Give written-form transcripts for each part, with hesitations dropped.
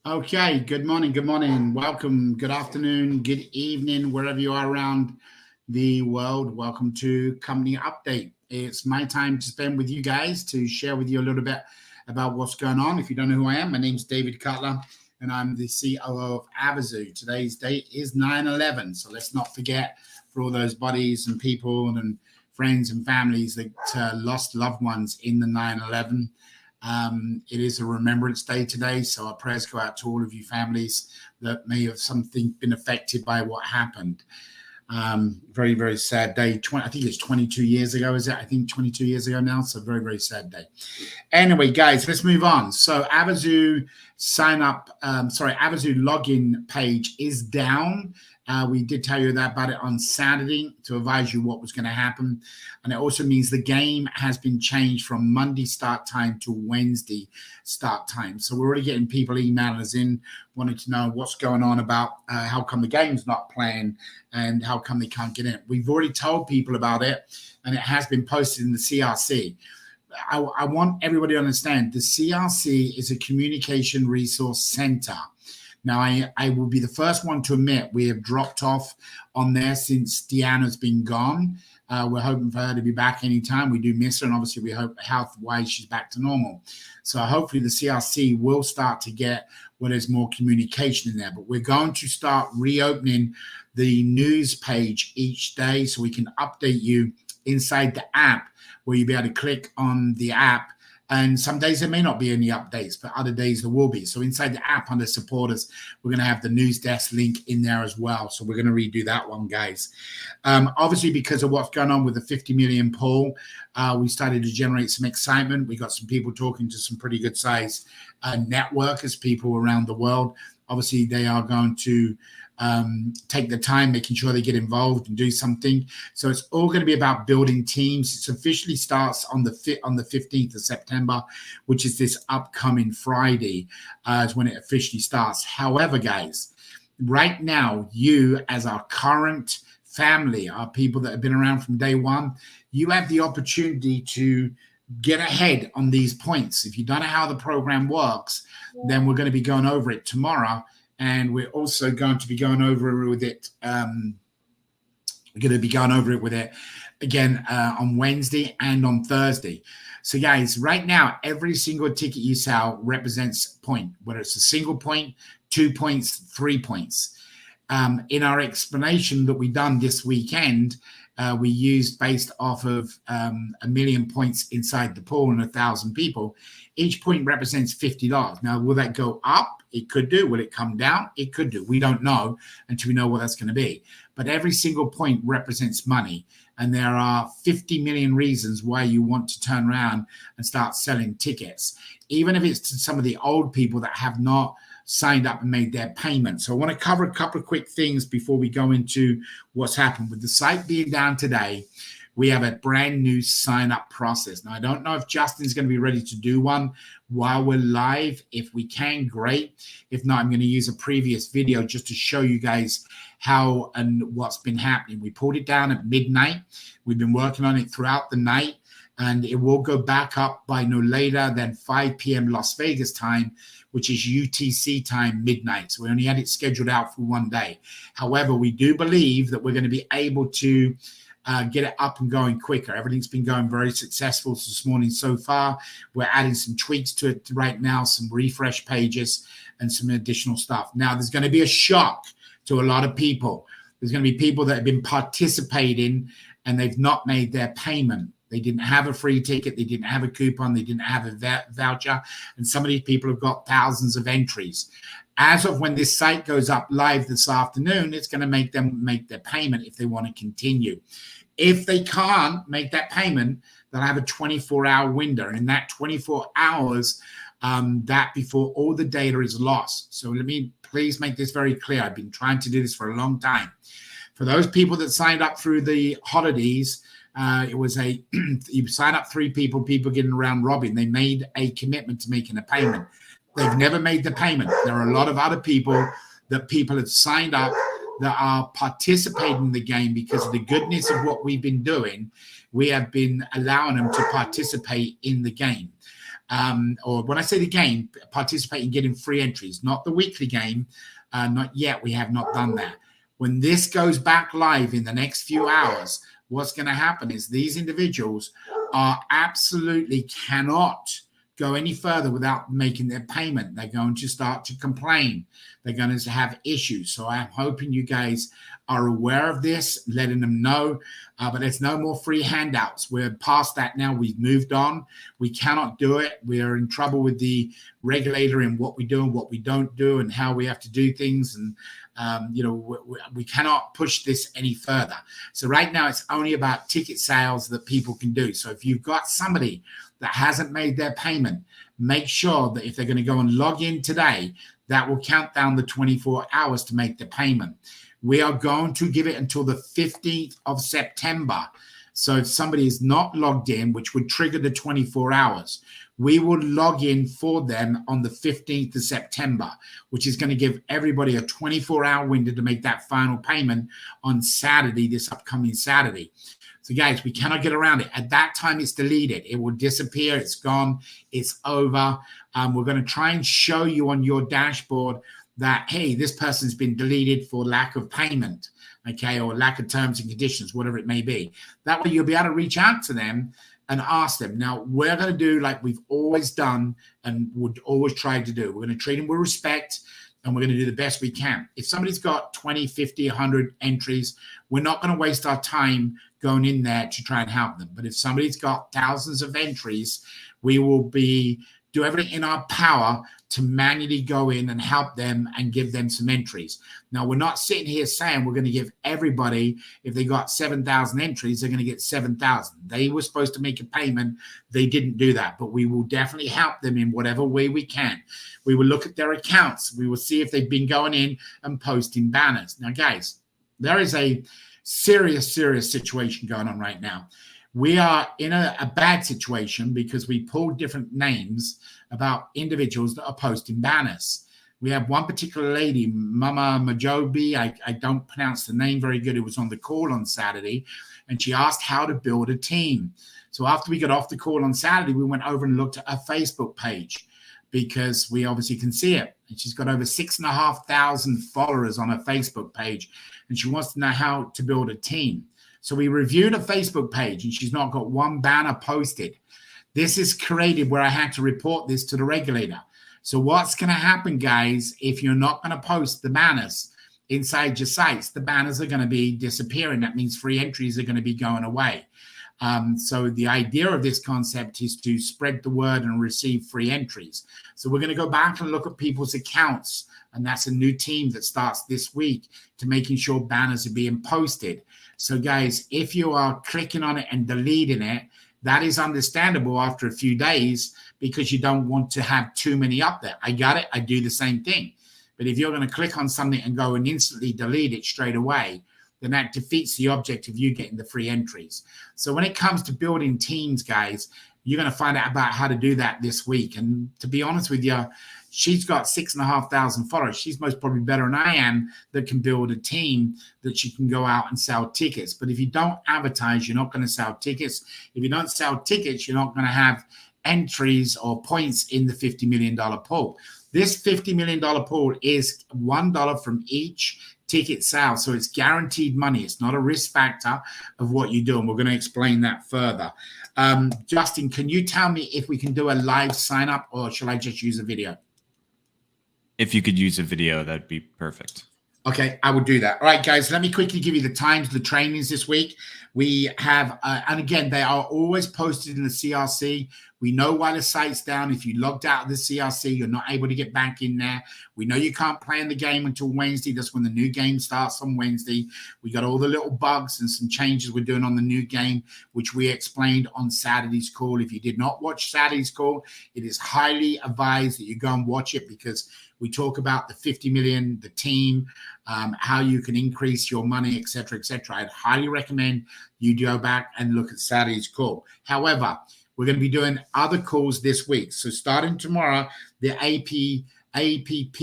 Okay, good morning, welcome, good afternoon, good evening, wherever you are around the world. Welcome to Company Update. It's my time to spend with you guys to share with you a little bit about what's going on. If you don't know who I am, my name's David Cutler and I'm the COO of Avazoo. Today's date is 9/11, so let's not forget for all those buddies and people and friends and families that lost loved ones in the 9/11. It is a Remembrance Day today, so our prayers go out to all of you families that may have something been affected by what happened. Very, very sad day. I think it's 22 years ago, is it? I think 22 years ago now, so very, very sad day. Anyway, guys, let's move on. So Avazoo Avazoo login page is down. We did tell you about it on Saturday to advise you what was going to happen. And it also means the game has been changed from Monday start time to Wednesday start time. So we're already getting people emailing us in, wanting to know what's going on about how come the game's not playing and how come they can't get in. We've already told people about it, and it has been posted in the CRC. I want everybody to understand the CRC is a communication resource center. Now, I will be the first one to admit we have dropped off on there since Deanna's been gone. We're hoping for her to be back anytime. We do miss her, and obviously we hope health-wise she's back to normal. So hopefully the CRC will start to get where there's more communication in there. But we're going to start reopening the news page each day so we can update you inside the app, where you'll be able to click on the app. And some days there may not be any updates, but other days there will be. So inside the app under supporters, we're going to have the news desk link in there as well. So we're going to redo that one, guys. Obviously, because of what's going on with the 50 million poll, we started to generate some excitement. We got some people talking to some pretty good size networkers, people around the world. Obviously, they are going to take the time, making sure they get involved and do something. So it's all going to be about building teams. It officially starts on the 15th of September, which is this upcoming Friday, is when it officially starts. However, guys, right now, you as our current family, our people that have been around from day one, you have the opportunity to get ahead on these points. If you don't know how the program works, then we're going to be going over it tomorrow. And we're also going to be going over with it. We're going to be going over it with it again on Wednesday and on Thursday. So, guys, right now, every single ticket you sell represents a point, whether it's a single point, 2 points, 3 points. In our explanation that we done this weekend, we used based off of 1 million points inside the pool and 1,000 people. Each point represents $50. Now, will that go up? It could do. Will it come down? It could do. We don't know until we know what that's going to be. But every single point represents money. And there are 50 million reasons why you want to turn around and start selling tickets, even if it's to some of the old people that have not signed up and made their payment. So I want to cover a couple of quick things before we go into what's happened. With the site being down today, we have a brand new sign-up process. Now, I don't know if Justin's going to be ready to do one while we're live. If we can, great. If not, I'm going to use a previous video just to show you guys how and what's been happening. We pulled it down at midnight. We've been working on it throughout the night, and it will go back up by no later than 5 p.m. Las Vegas time, which is UTC time, midnight. So we only had it scheduled out for one day. However, we do believe that we're going to be able to get it up and going quicker. Everything's been going very successful this morning so far. We're adding some tweaks to it right now, some refresh pages and some additional stuff. Now, there's going to be a shock to a lot of people. There's going to be people that have been participating and they've not made their payment. They didn't have a free ticket. They didn't have a coupon. They didn't have a voucher. And some of these people have got thousands of entries. As of when this site goes up live this afternoon, it's going to make them make their payment if they want to continue. If they can't make that payment, they'll have a 24-hour window. And in that 24 hours, that before all the data is lost. So let me please make this very clear. I've been trying to do this for a long time. For those people that signed up through the holidays, it was you sign up 3 people getting around robbing. They made a commitment to making a payment. They've never made the payment. There are a lot of other people that people have signed up that are participating in the game because of the goodness of what we've been doing. We have been allowing them to participate in the game. or when I say the game, participate in getting free entries, not the weekly game. Not yet. We have not done that. When this goes back live in the next few hours, what's going to happen is these individuals are absolutely cannot go any further without making their payment. They're going to start to complain. They're going to have issues. So I'm hoping you guys are aware of this, letting them know. But there's no more free handouts. We're past that now. We've moved on. We cannot do it. We are in trouble with the regulator in what we do and what we don't do and how we have to do things. And, we cannot push this any further. So right now it's only about ticket sales that people can do. So if you've got somebody that hasn't made their payment, make sure that if they're going to go and log in today, that will count down the 24 hours to make the payment. We are going to give it until the 15th of September. So if somebody is not logged in, which would trigger the 24 hours, we will log in for them on the 15th of September, which is going to give everybody a 24-hour window to make that final payment on Saturday, this upcoming Saturday. So guys, we cannot get around it. At that time, it's deleted. It will disappear. It's gone. It's over. We're going to try and show you on your dashboard that, hey, this person's been deleted for lack of payment, okay, or lack of terms and conditions, whatever it may be. That way you'll be able to reach out to them and ask them. Now, we're going to do like we've always done and would always try to do. We're going to treat them with respect, and we're going to do the best we can. If somebody's got 20, 50, 100 entries, we're not going to waste our time going in there to try and help them. But if somebody's got thousands of entries, we will do everything in our power to manually go in and help them and give them some entries. Now, we're not sitting here saying we're going to give everybody, if they got 7,000 entries, they're going to get 7,000. They were supposed to make a payment. They didn't do that, but we will definitely help them in whatever way we can. We will look at their accounts. We will see if they've been going in and posting banners. Now, guys, there is a serious situation going on right now. We are in a bad situation because we pulled different names about individuals that are posting banners. We have one particular lady, Mama Majobi. I don't pronounce the name very good. It was on the call on Saturday, and she asked how to build a team. So after we got off the call on Saturday, we went over and looked at her Facebook page because we obviously can see it. And she's got over 6,500 followers on her Facebook page, and she wants to know how to build a team. So we reviewed a Facebook page, and she's not got one banner posted. This is created where I had to report this to the regulator. So what's going to happen, guys, if you're not going to post the banners inside your sites, the banners are going to be disappearing. That means free entries are going to be going away. So the idea of this concept is to spread the word and receive free entries. So we're going to go back and look at people's accounts. And that's a new team that starts this week to making sure banners are being posted. So guys, if you are clicking on it and deleting it, that is understandable after a few days because you don't want to have too many up there. I got it. I do the same thing. But if you're going to click on something and go and instantly delete it straight away, then that defeats the object of you getting the free entries. So when it comes to building teams, guys, you're going to find out about how to do that this week. And to be honest with you, she's got 6,500 followers. She's most probably better than I am that can build a team that she can go out and sell tickets. But if you don't advertise, you're not going to sell tickets. If you don't sell tickets, you're not going to have entries or points in the $50 million pool. This $50 million pool is $1 from each ticket sale. So it's guaranteed money. It's not a risk factor of what you do. And we're going to explain that further. Justin, can you tell me if we can do a live sign up or shall I just use a video? If you could use a video, that'd be perfect. Okay, I will do that. All right, guys, let me quickly give you the times, the trainings this week. We have, and again, they are always posted in the CRC. We know why the site's down. If you logged out of the CRC, you're not able to get back in there. We know you can't play in the game until Wednesday. That's when the new game starts on Wednesday. We got all the little bugs and some changes we're doing on the new game, which we explained on Saturday's call. If you did not watch Saturday's call, it is highly advised that you go and watch it because we talk about the 50 million, the team, how you can increase your money, et cetera, et cetera. I'd highly recommend you go back and look at Saturday's call. However, we're going to be doing other calls this week. So starting tomorrow, the AP APP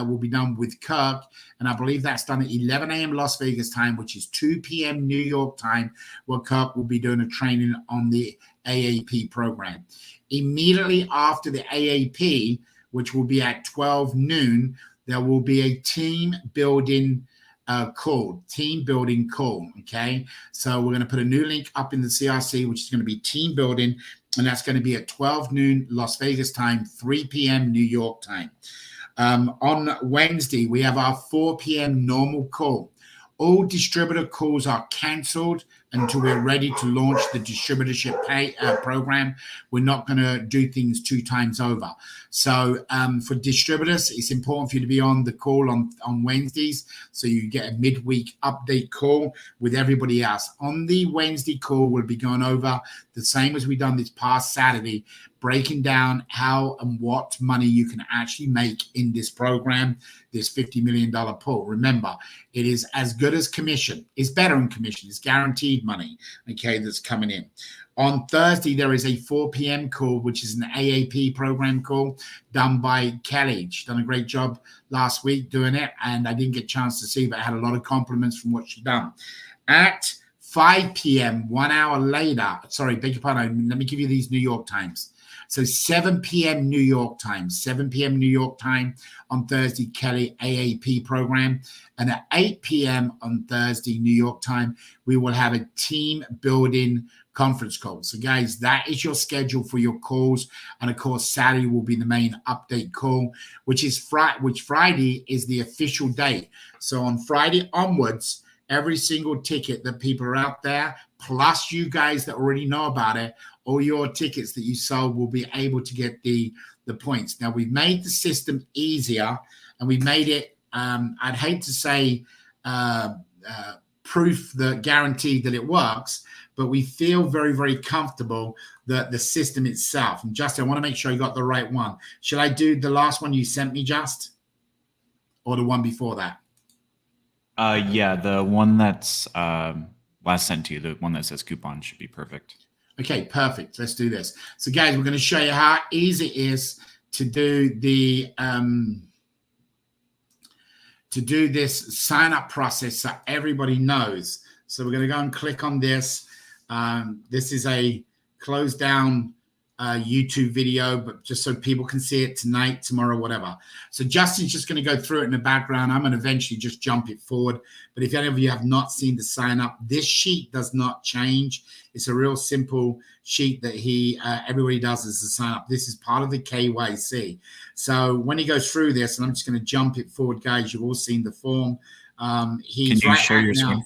will be done with Kirk, and I believe that's done at 11 a.m. Las Vegas time, which is 2 p.m. New York time, where Kirk will be doing a training on the AAP program. Immediately after the AAP, which will be at 12 noon, there will be a team building call. Okay, so we're going to put a new link up in the CRC, which is going to be team building, and that's going to be at 12 noon Las Vegas time, 3 p.m. New York time. On Wednesday, we have our 4 p.m. normal call. All distributor calls are canceled until we're ready to launch the distributorship program. We're not going to do things 2 times over. So for distributors, it's important for you to be on the call on Wednesdays, so you get a midweek update call with everybody else. On the Wednesday call, we'll be going over the same as we've done this past Saturday, breaking down how and what money you can actually make in this program, this $50 million pool. Remember, it is as good as commission. It's better than commission. It's guaranteed money, okay, that's coming in. On Thursday, there is a 4 p.m. call, which is an AAP program call done by Kelly. She's done a great job last week doing it, and I didn't get a chance to see, but I had a lot of compliments from what she's done. At 5 p.m., 1 hour later, sorry, beg your pardon, let me give you these New York times. So 7 p.m. New York time, 7 p.m. New York time on Thursday, Kelly AAP program. And at 8 p.m. on Thursday, New York time, we will have a team building conference call. So guys, that is your schedule for your calls. And of course, Saturday will be the main update call, which Friday is the official day. So on Friday onwards, every single ticket that people are out there, plus you guys that already know about it, all your tickets that you sold will be able to get the points. Now, we've made the system easier, and we've made it, I'd hate to say proof that guaranteed that it works, but we feel very, very comfortable that the system itself. And Justin, I want to make sure you got the right one. Should I do the last one you sent me, Just? Or the one before that? Yeah, the one that's last sent to you, the one that says coupon should be perfect. Okay, perfect. Let's do this. So, guys, we're going to show you how easy it is to do the this sign-up process so everybody knows. So we're going to go and click on this. This is a closed down YouTube video, but just so people can see it tonight, tomorrow, whatever. So Justin's just going to go through it in the background. I'm going to eventually just jump it forward. But if any of you have not seen the sign up, this sheet does not change. It's a real simple sheet that everybody does as a sign up. This is part of the KYC. So when he goes through this, and I'm just going to jump it forward, guys, you've all seen the form. Can you share your screen?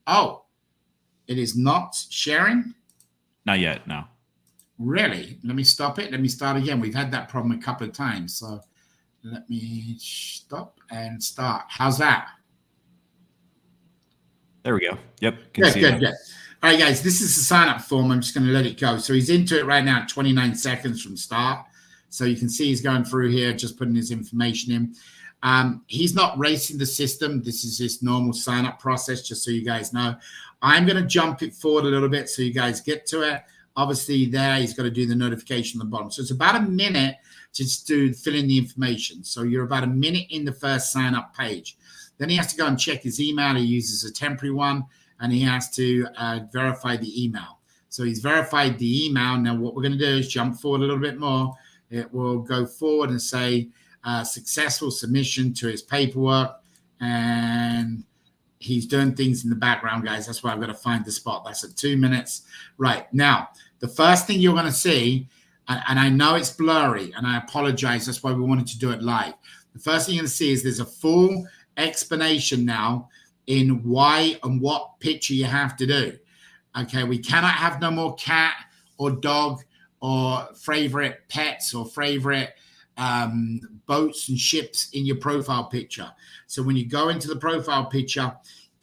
Oh, it is not sharing? Not yet, no. Really? Let me stop it. Let me start again. We've had that problem a couple of times. So let me stop and start. How's that? There we go. Yep. Good. All right, guys, this is the sign-up form. I'm just going to let it go. So he's into it right now at 29 seconds from start. So you can see he's going through here, just putting his information in. He's not racing the system. This is his normal sign-up process, just so you guys know. I'm going to jump it forward a little bit so you guys get to it. Obviously, there he's got to do the notification on the bottom. So it's about a minute to just fill in the information. So you're about a minute in the first sign-up page. Then he has to go and check his email. He uses a temporary one, and he has to verify the email. So he's verified the email. Now what we're going to do is jump forward a little bit more. It will go forward and say successful submission to his paperwork, and he's doing things in the background, guys. That's why I've got to find the spot. That's at 2 minutes. Right. Now, the first thing you're going to see, and I know it's blurry, and I apologize. That's why we wanted to do it live. The first thing you're going to see is there's a full explanation now in why and what picture you have to do. Okay. We cannot have no more cat or dog or favorite pets or favorite boats and ships in your profile picture. So when you go into the profile picture,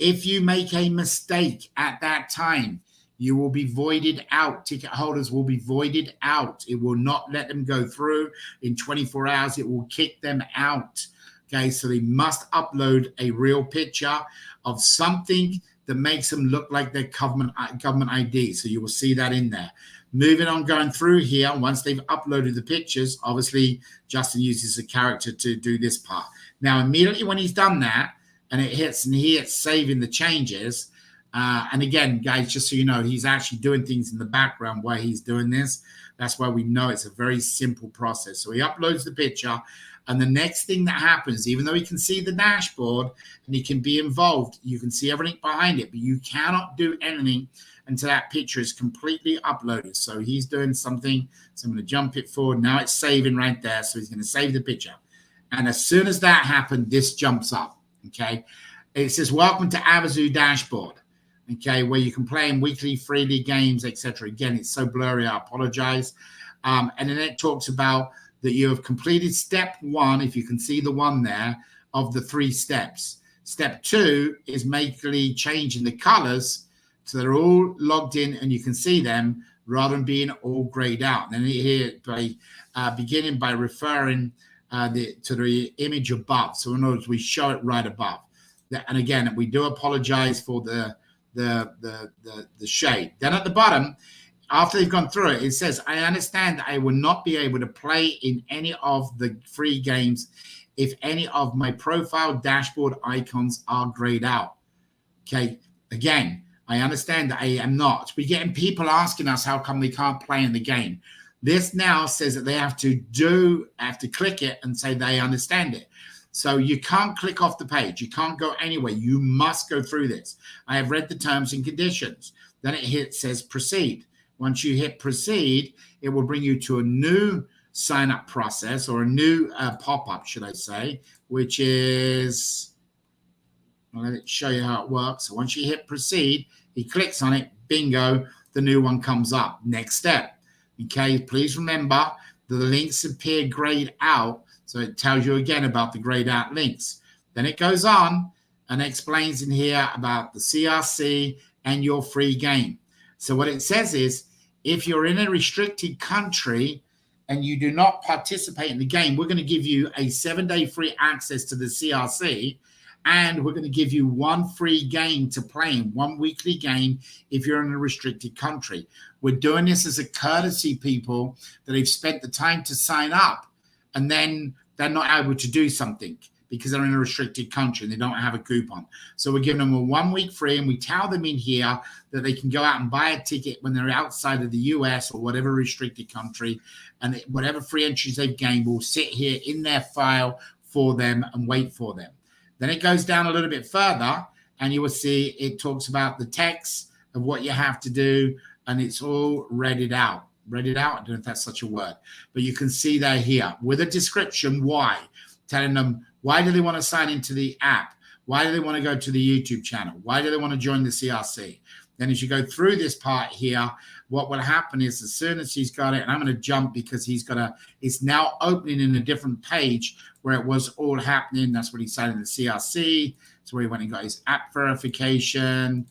if you make a mistake at that time, you will be voided out. Ticket holders will be voided out. It will not let them go through. In 24 hours, it will kick them out. Okay, so they must upload a real picture of something that makes them look like their government ID. So you will see that in there. Moving on, going through here, once they've uploaded the pictures, obviously Justin uses a character to do this part. Now, immediately when he's done that, and it hits, and he hits saving the changes, and again, guys, just so you know, he's actually doing things in the background while he's doing this. That's why we know it's a very simple process. So he uploads the picture, and the next thing that happens, even though he can see the dashboard and he can be involved, you can see everything behind it, but you cannot do anything until that picture is completely uploaded. So he's doing something. So I'm going to jump it forward. Now it's saving right there. So he's going to save the picture. And as soon as that happened, this jumps up. Okay. It says, welcome to Avazoo Dashboard. Okay. Where you can play in weekly freely games, etc. Again, it's so blurry. I apologize. And then it talks about that you have completed step 1, if you can see the 1 there, of the 3 steps. Step 2 is making changing the colors so they're all logged in and you can see them rather than being all grayed out. And then here, by beginning by referring to the image above. So in other words, we show it right above. And again, we do apologize for the shade. Then at the bottom, after they've gone through it, it says, I understand that I will not be able to play in any of the free games if any of my profile dashboard icons are grayed out. Okay, again, I understand that I am not. We're getting people asking us how come they can't play in the game. This now says that they have to click it and say they understand it. So you can't click off the page. You can't go anywhere. You must go through this. I have read the terms and conditions. Then it says proceed. Once you hit proceed, it will bring you to a new sign-up process, or a new pop-up, should I say, which is, I'll let it show you how it works. So once you hit proceed, he clicks on it, bingo, the new one comes up. Next step. Okay, please remember that the links appear grayed out, so it tells you again about the grayed out links. Then it goes on and explains in here about the CRC and your free game. So what it says is, if you're in a restricted country and you do not participate in the game, we're going to give you a 7-day free access to the CRC, and we're going to give you 1 free game to play in, 1 weekly game if you're in a restricted country. We're doing this as a courtesy, people that have spent the time to sign up and then they're not able to do something because they're in a restricted country and they don't have a coupon. So we're giving them a 1 week free, and we tell them in here that they can go out and buy a ticket when they're outside of the US or whatever restricted country, and whatever free entries they've gained will sit here in their file for them and wait for them. Then it goes down a little bit further and you will see it talks about the text of what you have to do, and it's all read out. I don't know if that's such a word, but you can see that here with a description, why, telling them why do they want to sign into the app? Why do they want to go to the YouTube channel? Why do they want to join the CRC? Then as you go through this part here, what will happen is as soon as he's got it, and I'm going to jump because it's now opening in a different page where it was all happening. That's what he said in the CRC. It's where he went and got his app verification.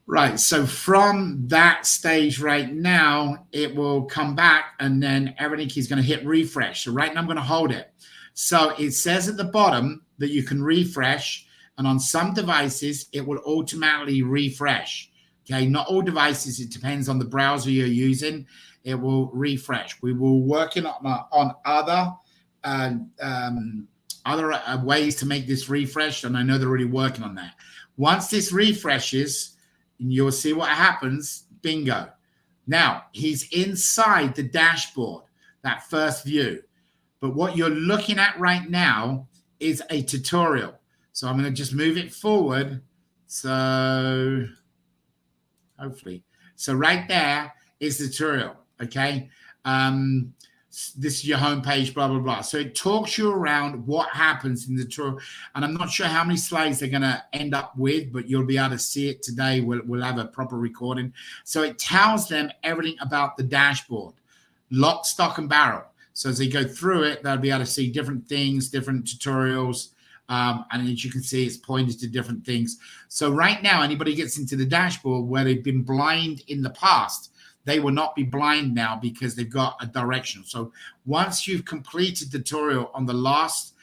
Right, so from that stage right now, it will come back and then everything is going to hit refresh. So right now I'm going to hold it. So it says at the bottom that you can refresh, and on some devices, it will automatically refresh. Okay, not all devices. It depends on the browser you're using. It will refresh. We will working on other ways to make this refresh, and I know they're already working on that. Once this refreshes, you'll see what happens. Bingo. Now, he's inside the dashboard, that first view. But what you're looking at right now is a tutorial. So I'm going to just move it forward. So hopefully. So right there is the tutorial, okay? This is your homepage, blah, blah, blah. So it talks you around what happens in the tutorial. And I'm not sure how many slides they're going to end up with, but you'll be able to see it today. We'll have a proper recording. So it tells them everything about the dashboard, lock, stock, and barrel. So as they go through it, they'll be able to see different things, different tutorials. And as you can see, it's pointed to different things. So right now, anybody gets into the dashboard where they've been blind in the past, they will not be blind now because they've got a direction. So once you've completed the tutorial on the last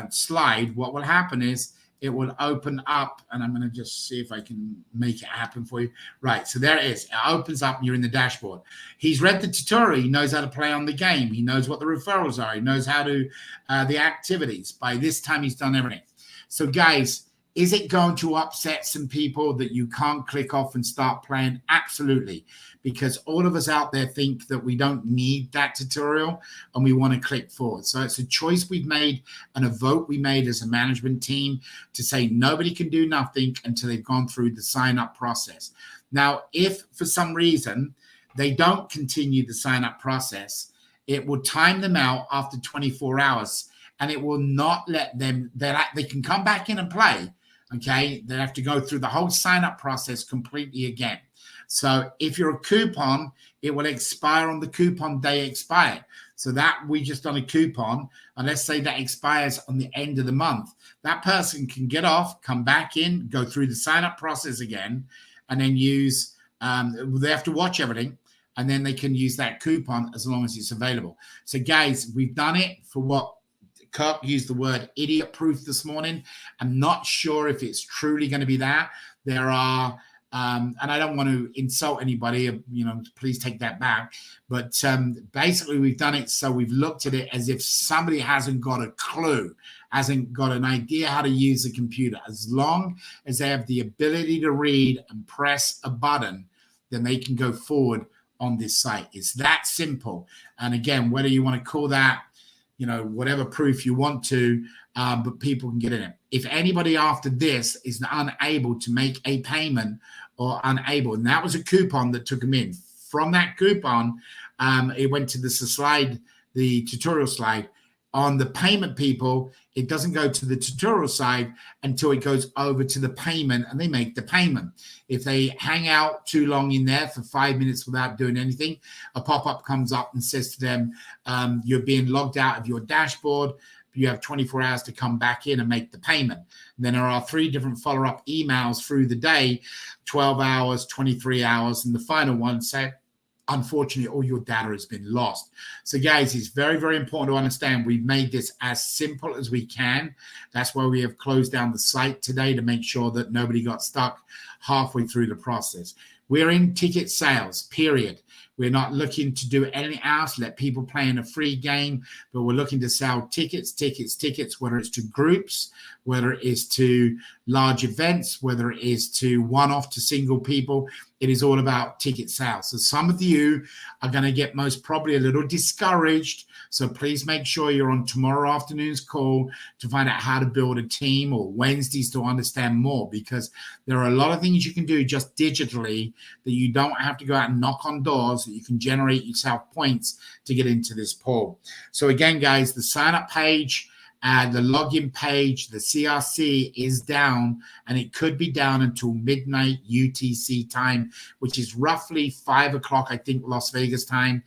slide, what will happen is it will open up, and I'm going to just see if I can make it happen for you. Right, so there it is. It opens up and you're in the dashboard. He's read the tutorial. He knows how to play on the game. He knows what the referrals are. He knows how to, the activities. By this time, he's done everything. So guys, is it going to upset some people that you can't click off and start playing? Absolutely. Because all of us out there think that we don't need that tutorial and we want to click forward. So it's a choice we've made and a vote we made as a management team to say nobody can do nothing until they've gone through the sign-up process. Now, if for some reason they don't continue the sign-up process, it will time them out after 24 hours and it will not let them, they can come back in and play. Okay, they have to go through the whole sign-up process completely again. So if you're a coupon, it will expire on the coupon day expired. So that we just done a coupon, and let's say that expires on the end of the month. That person can get off, come back in, go through the sign-up process again, and then use, they have to watch everything, and then they can use that coupon as long as it's available. So guys, we've done it for what Kirk used the word idiot proof this morning. I'm not sure if it's truly going to be that. There are, and I don't want to insult anybody, please take that back. But basically, we've done it so we've looked at it as if somebody hasn't got a clue, hasn't got an idea how to use the computer. As long as they have the ability to read and press a button, then they can go forward on this site. It's that simple. And again, whether you want to call that, whatever proof you want to, but people can get in it. If anybody after this is unable to make a payment or unable, and that was a coupon that took them in. From that coupon, it went to the tutorial slide. On the payment people, it doesn't go to the tutorial side until it goes over to the payment and they make the payment. If they hang out too long in there for 5 minutes without doing anything, a pop-up comes up and says to them, you're being logged out of your dashboard. You have 24 hours to come back in and make the payment. And then there are 3 different follow-up emails through the day, 12 hours, 23 hours, and the final one said, unfortunately, all your data has been lost. So guys, it's very, very important to understand we've made this as simple as we can. That's why we have closed down the site today to make sure that nobody got stuck halfway through the process. We're in ticket sales, period. We're not looking to do anything else, let people play in a free game, but we're looking to sell tickets, whether it's to groups, whether it is to large events, whether it is to one-off to single people. It is all about ticket sales. So some of you are going to get most probably a little discouraged. So please make sure you're on tomorrow afternoon's call to find out how to build a team, or Wednesdays to understand more, because there are a lot of things you can do just digitally that you don't have to go out and knock on doors, that you can generate yourself points to get into this pool. So again, guys, the sign up page, the login page, the CRC is down, and it could be down until midnight UTC time, which is roughly 5 o'clock, I think, Las Vegas time,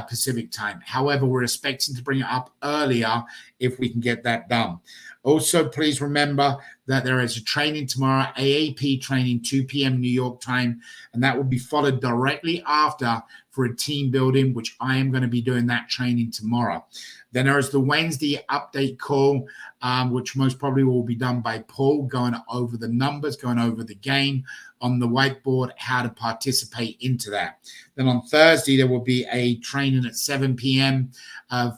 Pacific time. However, we're expecting to bring it up earlier if we can get that done. Also, please remember that there is a training tomorrow, AAP training, 2 p.m. New York time, and that will be followed directly after for a team building, which I am going to be doing that training tomorrow. Then there is the Wednesday update call, which most probably will be done by Paul, going over the numbers, going over the game on the whiteboard, how to participate into that. Then on Thursday, there will be a training at 7 p.m.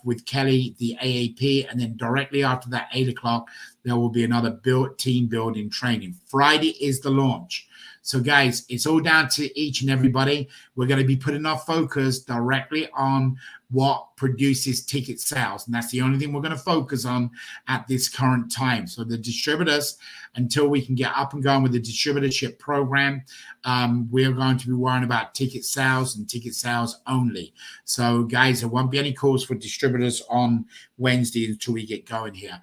With Kelly, the AAP. And then directly after that, 8 o'clock, there will be another team building training. Friday is the launch. So guys, it's all down to each and everybody. We're going to be putting our focus directly on what produces ticket sales. And that's the only thing we're going to focus on at this current time. So the distributors, until we can get up and going with the distributorship program, we're going to be worrying about ticket sales and ticket sales only. So guys, there won't be any calls for distributors on Wednesday until we get going here.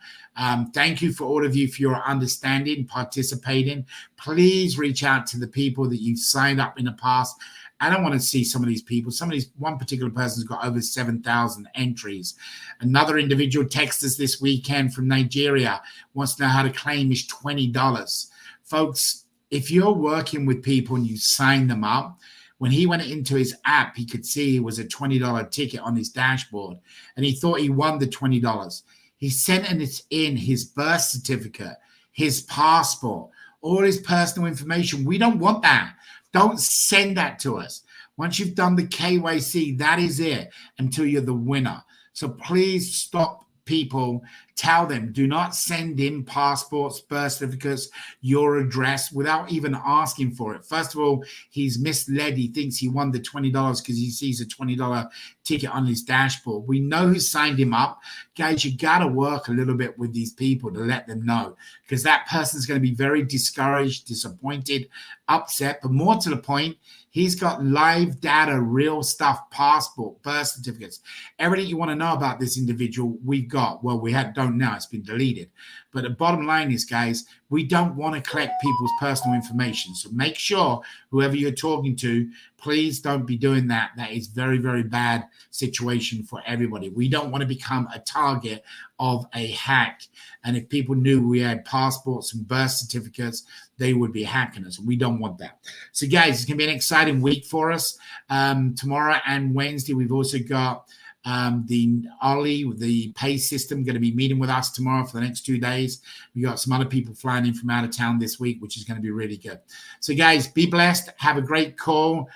Thank you for all of you for your understanding, participating. Please reach out to the people that you've signed up in the past. I don't want to see some of these people. One particular person's got over 7,000 entries. Another individual texted us this weekend from Nigeria, wants to know how to claim his $20. Folks, if you're working with people and you sign them up, when he went into his app, he could see it was a $20 ticket on his dashboard, and he thought he won the $20. He sent in his birth certificate, his passport, all his personal information. We don't want that. Don't send that to us. Once you've done the KYC, that is it until you're the winner. So please stop people. Tell them, do not send in passports, birth certificates, your address without even asking for it. First of all, he's misled. He thinks he won the $20 because he sees a $20 ticket on his dashboard. We know who signed him up. Guys, you got to work a little bit with these people to let them know, because that person's going to be very discouraged, disappointed, upset. But more to the point, he's got live data, real stuff, passport, birth certificates, everything you want to know about this individual, we've got. Well, we don't now, it's been deleted. But the bottom line is, guys, we don't want to collect people's personal information. So make sure whoever you're talking to, please don't be doing that. That is very, very bad situation for everybody. We don't want to become a target of a hack. And if people knew we had passports and birth certificates, they would be hacking us. We don't want that. So, guys, it's going to be an exciting week for us. Tomorrow and Wednesday, we've also got the Ollie, the pay system, going to be meeting with us tomorrow for the next 2 days. We got some other people flying in from out of town this week, which is going to be really good. So, guys, be blessed. Have a great call.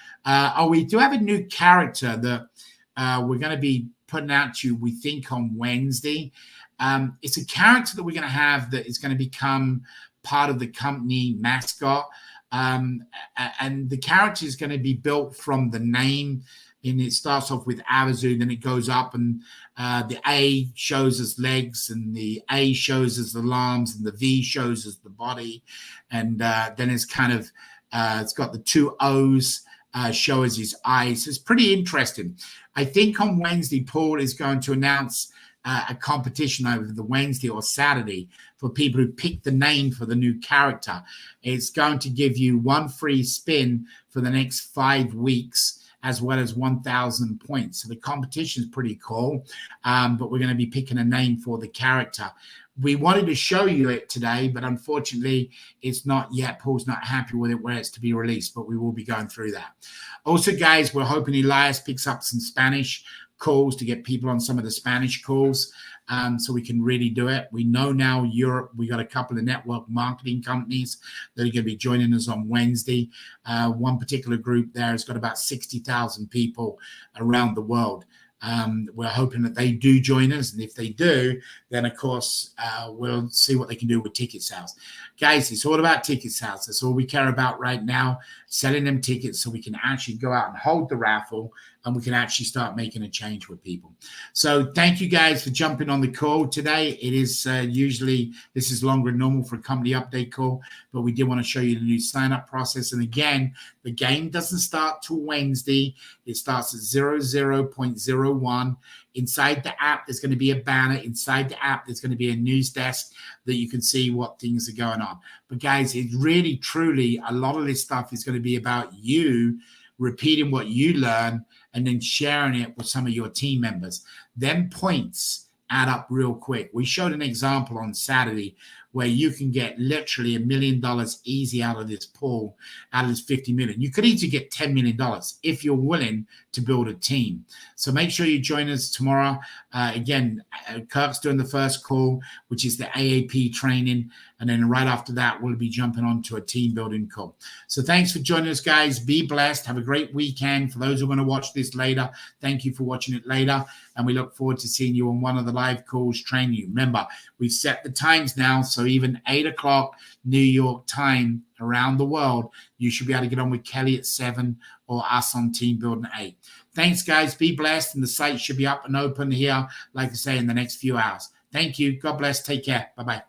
We do have a new character that we're going to be putting out to you, we think, on Wednesday. It's a character that we're going to have that is going to become part of the company mascot. And the character is going to be built from the name. And it starts off with Avazoo, then it goes up, and the A shows us legs, and the A shows us the arms, and the V shows us the body. And then it's kind of, it's got the two O's show us his eyes. It's pretty interesting. I think on Wednesday, Paul is going to announce a competition over the Wednesday or Saturday for people who pick the name for the new character. It's going to give you one free spin for the next 5 weeks, as well as 1,000 points. So the competition is pretty cool, but we're going to be picking a name for the character. We wanted to show you it today, but unfortunately, it's not yet. Paul's not happy with it where it's to be released, but we will be going through that. Also, guys, we're hoping Elias picks up some Spanish calls to get people on some of the Spanish calls, so we can really do it. We know now Europe, we got a couple of network marketing companies that are going to be joining us on Wednesday. One particular group there has got about 60,000 people around the world. We're hoping that they do join us, and if they do, then of course we'll see what they can do with ticket sales. Guys, it's all about ticket sales. That's all we care about right now, selling them tickets so we can actually go out and hold the raffle, and we can actually start making a change with people. So thank you guys for jumping on the call today. It is usually, this is longer than normal for a company update call, but we did want to show you the new sign-up process. And again, the game doesn't start till Wednesday. It starts at 00.01. Inside the app, there's going to be a banner. Inside the app, there's going to be a news desk that you can see what things are going on. But guys, it's really, truly, a lot of this stuff is going to be about you repeating what you learn and then sharing it with some of your team members. Them points add up real quick. We showed an example on Saturday where you can get literally $1 million easy out of this pool, out of this 50 million. You could easily get $10 million if you're willing to build a team. So make sure you join us tomorrow. Again, Kirk's doing the first call, which is the AAP training. And then right after that, we'll be jumping on to a team building call. So thanks for joining us, guys. Be blessed. Have a great weekend. For those who are going to watch this later, thank you for watching it later. And we look forward to seeing you on one of the live calls training you. Remember, we've set the times now. So even 8 o'clock New York time around the world, you should be able to get on with Kelly at 7 or us on Team Building at 8. Thanks, guys. Be blessed. And the site should be up and open here, like I say, in the next few hours. Thank you. God bless. Take care. Bye-bye.